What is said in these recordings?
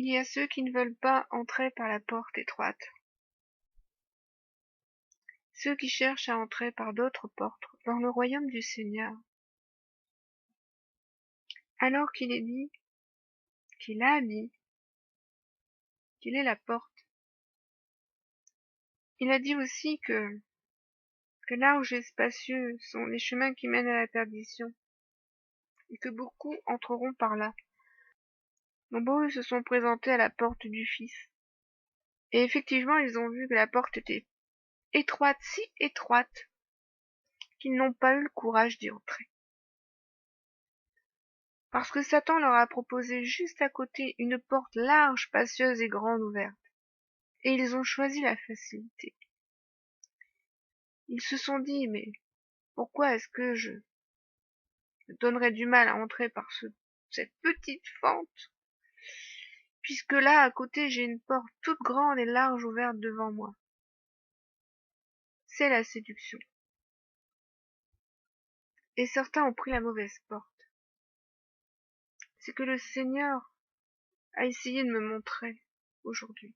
Il y a ceux qui ne veulent pas entrer par la porte étroite, ceux qui cherchent à entrer par d'autres portes dans le royaume du Seigneur, alors qu'il est dit, qu'il a dit, qu'il est la porte. Il a dit aussi que larges et spacieux sont les chemins qui mènent à la perdition, et que beaucoup entreront par là. Nombreux se sont présentés à la porte du Fils. Et effectivement, ils ont vu que la porte était étroite, si étroite, qu'ils n'ont pas eu le courage d'y entrer. Parce que Satan leur a proposé juste à côté une porte large, spacieuse et grande ouverte. Et ils ont choisi la facilité. Ils se sont dit, mais pourquoi est-ce que je donnerais du mal à entrer par cette petite fente, puisque là, à côté, j'ai une porte toute grande et large ouverte devant moi. C'est la séduction. Et certains ont pris la mauvaise porte. C'est que le Seigneur a essayé de me montrer aujourd'hui.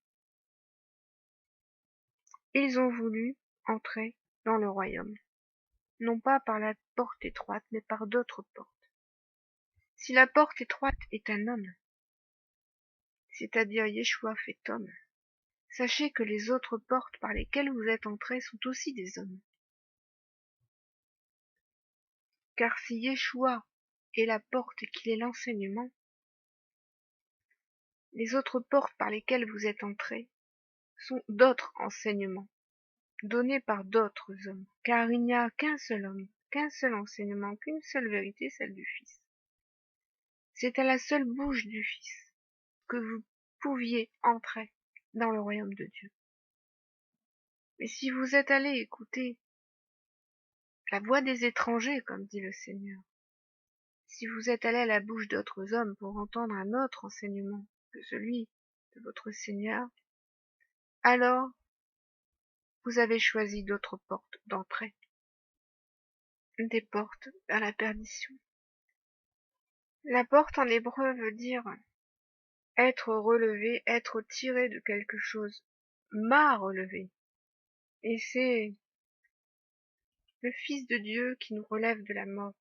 Ils ont voulu entrer dans le royaume, non pas par la porte étroite, mais par d'autres portes. Si la porte étroite est un homme, c'est-à-dire Yeshua fait homme, sachez que les autres portes par lesquelles vous êtes entrés sont aussi des hommes. Car si Yeshua est la porte et qu'il est l'enseignement, les autres portes par lesquelles vous êtes entrés sont d'autres enseignements, donnés par d'autres hommes, car il n'y a qu'un seul homme, qu'un seul enseignement, qu'une seule vérité, celle du Fils. C'est à la seule bouche du Fils que vous pouviez entrer dans le royaume de Dieu. Mais si vous êtes allé écouter la voix des étrangers, comme dit le Seigneur, si vous êtes allé à la bouche d'autres hommes pour entendre un autre enseignement que celui de votre Seigneur, alors vous avez choisi d'autres portes d'entrée, des portes vers la perdition. La porte en hébreu veut dire être relevé, être tiré de quelque chose, m'a relevé. Et c'est le Fils de Dieu qui nous relève de la mort.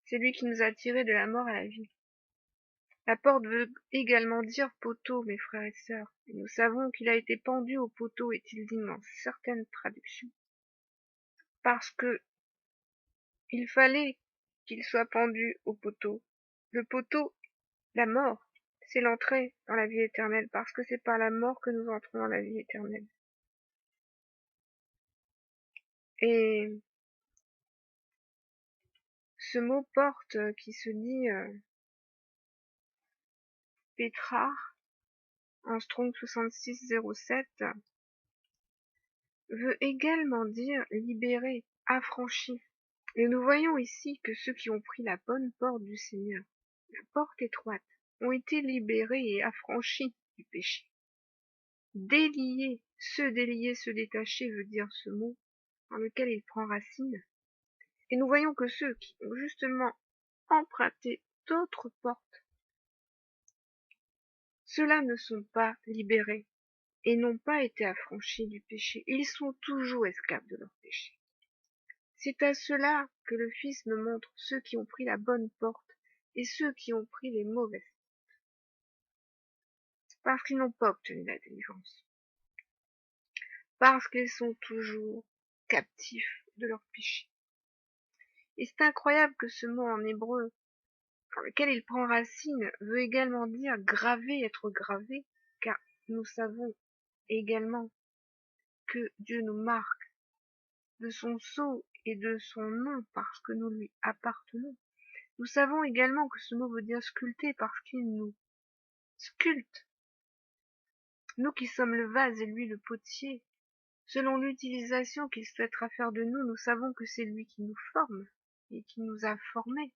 C'est lui qui nous a tirés de la mort à la vie. La porte veut également dire poteau, mes frères et sœurs. Et nous savons qu'il a été pendu au poteau, est-il dit dans certaines traductions. Parce que il fallait qu'il soit pendu au poteau. Le poteau, la mort, c'est l'entrée dans la vie éternelle, parce que c'est par la mort que nous entrons dans la vie éternelle. Et ce mot porte qui se dit Petra, en Strong 6607, veut également dire libéré, affranchi. Et nous voyons ici que ceux qui ont pris la bonne porte du Seigneur, la porte étroite, ont été libérés et affranchis du péché. Délier, se détacher veut dire ce mot dans lequel il prend racine. Et nous voyons que ceux qui ont justement emprunté d'autres portes, ceux-là ne sont pas libérés et n'ont pas été affranchis du péché. Ils sont toujours esclaves de leur péché. C'est à cela que le Fils me montre ceux qui ont pris la bonne porte et ceux qui ont pris les mauvaises, parce qu'ils n'ont pas obtenu la délivrance, parce qu'ils sont toujours captifs de leur péché. Et c'est incroyable que ce mot en hébreu, dans lequel il prend racine, veut également dire graver, être gravé, car nous savons également que Dieu nous marque de son sceau et de son nom parce que nous lui appartenons. Nous savons également que ce mot veut dire sculpter parce qu'il nous sculpte. Nous qui sommes le vase et lui le potier, selon l'utilisation qu'il souhaitera faire de nous, nous savons que c'est lui qui nous forme et qui nous a formés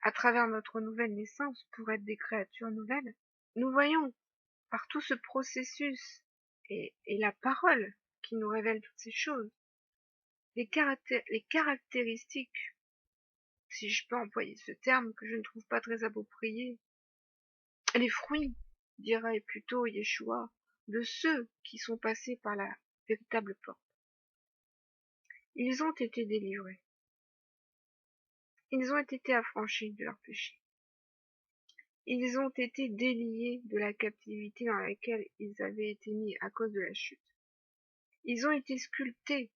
à travers notre nouvelle naissance pour être des créatures nouvelles. Nous voyons par tout ce processus et la parole qui nous révèle toutes ces choses, les caractéristiques, si je peux employer ce terme que je ne trouve pas très approprié, les fruits, dirait plutôt Yeshua, de ceux qui sont passés par la véritable porte. Ils ont été délivrés. Ils ont été affranchis de leurs péchés. Ils ont été déliés de la captivité dans laquelle ils avaient été mis à cause de la chute. Ils ont été sculptés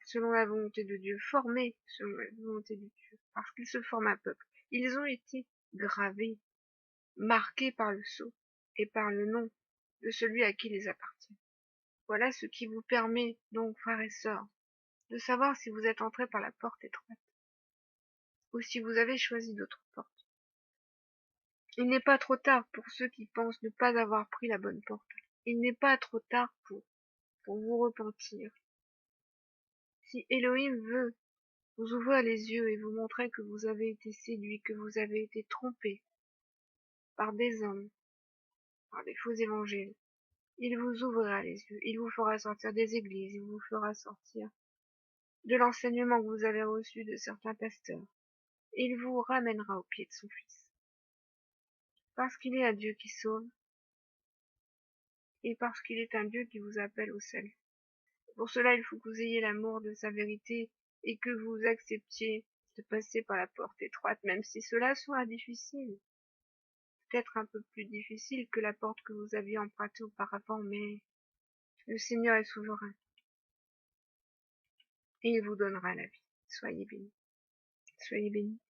selon la volonté de Dieu, formés selon la volonté de Dieu, parce qu'ils se forment un peuple. Ils ont été gravés, marqués par le sceau et par le nom de celui à qui ils appartiennent. Voilà ce qui vous permet donc, frères et sœurs, de savoir si vous êtes entrés par la porte étroite ou si vous avez choisi d'autres portes. Il n'est pas trop tard pour ceux qui pensent ne pas avoir pris la bonne porte. Il n'est pas trop tard pour vous repentir. Si Elohim veut vous ouvrir les yeux et vous montrer que vous avez été séduit, que vous avez été trompé par des hommes, par des faux évangiles, il vous ouvrira les yeux, il vous fera sortir des églises, il vous fera sortir de l'enseignement que vous avez reçu de certains pasteurs, et il vous ramènera au pied de son Fils. Parce qu'il est un Dieu qui sauve, et parce qu'il est un Dieu qui vous appelle au salut. Pour cela, il faut que vous ayez l'amour de sa vérité, et que vous acceptiez de passer par la porte étroite, même si cela soit difficile. Peut-être un peu plus difficile que la porte que vous aviez empruntée auparavant, mais le Seigneur est souverain, et il vous donnera la vie. Soyez bénis. Soyez bénis.